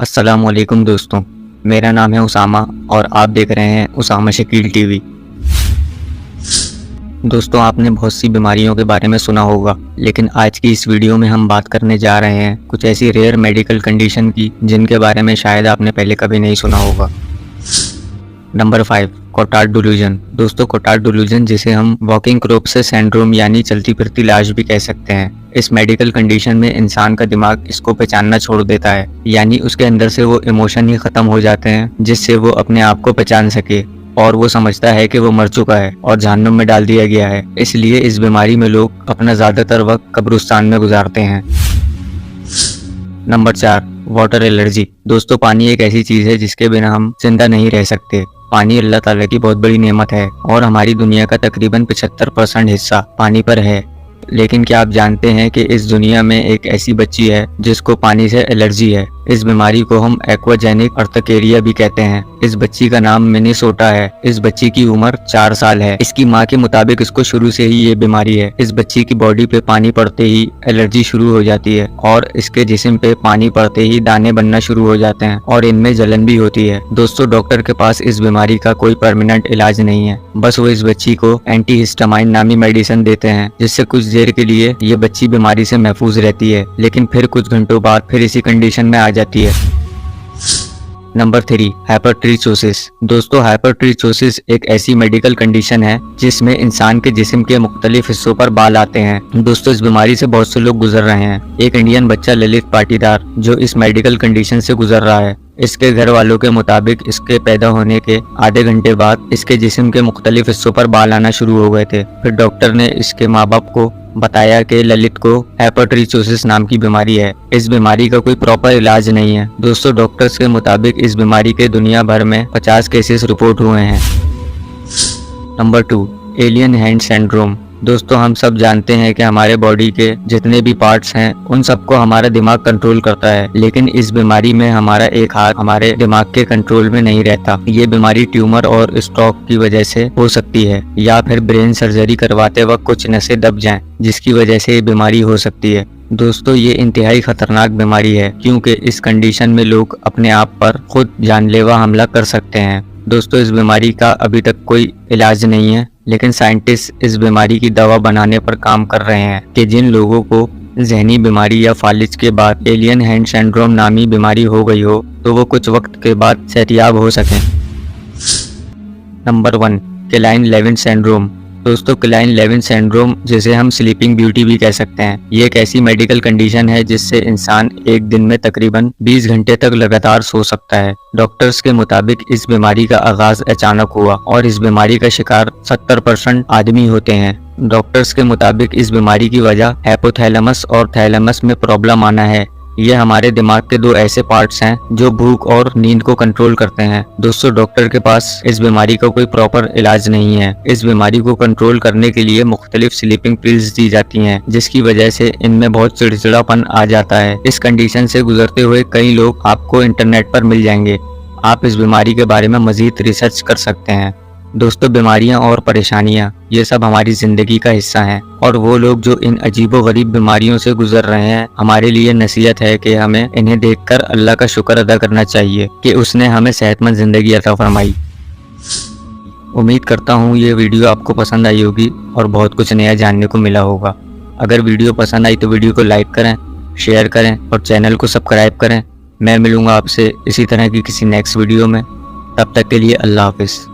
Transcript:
अस्सलामुअलैकुम दोस्तों, मेरा नाम है उसामा और आप देख रहे हैं उसामा शकील टीवी। दोस्तों, आपने बहुत सी बीमारियों के बारे में सुना होगा, लेकिन आज की इस वीडियो में हम बात करने जा रहे हैं कुछ ऐसी रेयर मेडिकल कंडीशन की जिनके बारे में शायद आपने पहले कभी नहीं सुना होगा। Number 5, Cotard delusion. दोस्तों, कोटार्ड डिल्यूजन जिसे हम वॉकिंग क्रोप्सिस सिंड्रोम यानी चलती फिरती लाश भी कह सकते हैं। इस मेडिकल कंडीशन में इंसान का दिमाग इसको पहचानना छोड़ देता है, यानी उसके अंदर से वो इमोशन ही खत्म हो जाते हैं जिससे वो अपने आप को पहचान सके और वो समझता है कि वो मर चुका है और जहन्नुम में डाल दिया गया है। इसलिए इस बीमारी में लोग अपना ज्यादातर वक्त कब्रिस्तान में गुजारते हैं। Number 4, water allergy. दोस्तों, पानी एक ऐसी चीज है जिसके बिना हम जिंदा नहीं रह सकते। पानी अल्लाह ताला की बहुत बड़ी नेमत है और हमारी दुनिया का तकरीबन 75% हिस्सा पानी पर है। लेकिन क्या आप जानते हैं कि इस दुनिया में एक ऐसी बच्ची है जिसको पानी से एलर्जी है। इस बीमारी को हम एक्वाजेनिक अर्टिकेरिया भी कहते हैं। इस बच्ची का नाम मिनेसोटा है। इस बच्ची की उम्र 4 साल है। इसकी माँ के मुताबिक इसको शुरू से ही ये बीमारी है। इस बच्ची की बॉडी पे पानी पड़ते ही एलर्जी शुरू हो जाती है और इसके जिस्म पे पानी पड़ते ही दाने बनना शुरू हो जाते हैं और इनमें जलन भी होती है। दोस्तों, डॉक्टर के पास इस बीमारी का कोई परमानेंट इलाज नहीं है। बस वो इस बच्ची को एंटीहिस्टामाइन नामी मेडिसिन देते हैं जिससे कुछ देर के लिए ये बच्ची बीमारी से महफूज रहती है, लेकिन फिर कुछ घंटों बाद फिर इसी कंडीशन में आ जाती है। Number 3, hypertrichosis. दोस्तों, हाइपरट्रिचोसिस एक ऐसी मेडिकल कंडीशन है जिसमें इंसान के जिस्म के मुख्तलिफ हिस्सों पर बाल आते हैं। दोस्तों, इस बीमारी से बहुत से लोग गुजर रहे हैं। एक इंडियन बच्चा ललित पाटीदार जो इस मेडिकल कंडीशन से गुजर रहा है, इसके घर वालों के मुताबिक इसके पैदा होने के आधे घंटे बाद इसके जिस्म के मुख्तलिफ हिस्सों पर बाल आना शुरू हो गए थे। फिर डॉक्टर ने इसके माँ बाप को बताया कि ललित को हाइपरट्रिचोसिस नाम की बीमारी है। इस बीमारी का कोई प्रॉपर इलाज नहीं है। दोस्तों, डॉक्टर्स के मुताबिक इस बीमारी के दुनिया भर में 50 केसेस रिपोर्ट हुए हैं। Number 2, alien hand syndrome. दोस्तों, हम सब जानते हैं कि हमारे बॉडी के जितने भी पार्ट्स हैं उन सबको हमारा दिमाग कंट्रोल करता है, लेकिन इस बीमारी में हमारा एक हाथ हमारे दिमाग के कंट्रोल में नहीं रहता। ये बीमारी ट्यूमर और स्ट्रोक की वजह से हो सकती है या फिर ब्रेन सर्जरी करवाते वक्त कुछ नसें दब जाएं, जिसकी वजह से ये बीमारी हो सकती है। दोस्तों, ये इंतहाई खतरनाक बीमारी है क्योंकि इस कंडीशन में लोग अपने आप पर खुद जानलेवा हमला कर सकते हैं। दोस्तों, इस बीमारी का अभी तक कोई इलाज नहीं है, लेकिन साइंटिस्ट इस बीमारी की दवा बनाने पर काम कर रहे हैं कि जिन लोगों को जहनी बीमारी या फालिज के बाद एलियन हैंड सिंड्रोम नामी बीमारी हो गई हो तो वो कुछ वक्त के बाद सेहतयाब हो सकें। Number 1, Kleine Levin syndrome. दोस्तों, क्लाइन लेविन सिंड्रोम जिसे हम स्लीपिंग ब्यूटी भी कह सकते हैं, ये एक ऐसी मेडिकल कंडीशन है जिससे इंसान एक दिन में तकरीबन 20 घंटे तक लगातार सो सकता है। डॉक्टर्स के मुताबिक इस बीमारी का आगाज अचानक हुआ और इस बीमारी का शिकार 70% आदमी होते हैं। डॉक्टर्स के मुताबिक इस बीमारी की वजह हाइपोथैलेमस और थैलेमस में प्रॉब्लम आना है। ये हमारे दिमाग के 2 ऐसे पार्ट्स हैं जो भूख और नींद को कंट्रोल करते हैं। दोस्तों, डॉक्टर के पास इस बीमारी का कोई प्रॉपर इलाज नहीं है। इस बीमारी को कंट्रोल करने के लिए मुख्तलिफ स्लीपिंग पिल्स दी जाती हैं, जिसकी वजह से इनमें बहुत चिड़चिड़ापन आ जाता है। इस कंडीशन से गुजरते हुए कई लोग आपको इंटरनेट पर मिल जाएंगे। आप इस बीमारी के बारे में मजीद रिसर्च कर सकते हैं। दोस्तों, बीमारियां और परेशानियां ये सब हमारी जिंदगी का हिस्सा हैं और वो लोग जो इन अजीबोगरीब बीमारियों से गुजर रहे हैं, हमारे लिए नसीहत है कि हमें इन्हें देखकर अल्लाह का शुक्र अदा करना चाहिए कि उसने हमें सेहतमंद जिंदगी अता फरमाई। उम्मीद करता हूँ ये वीडियो आपको पसंद आई होगी और बहुत कुछ नया जानने को मिला होगा। अगर वीडियो पसंद आई तो वीडियो को लाइक करें, शेयर करें और चैनल को सब्सक्राइब करें। मैं मिलूंगा आपसे इसी तरह की किसी नेक्स्ट वीडियो में। तब तक के लिए अल्लाह हाफिज़।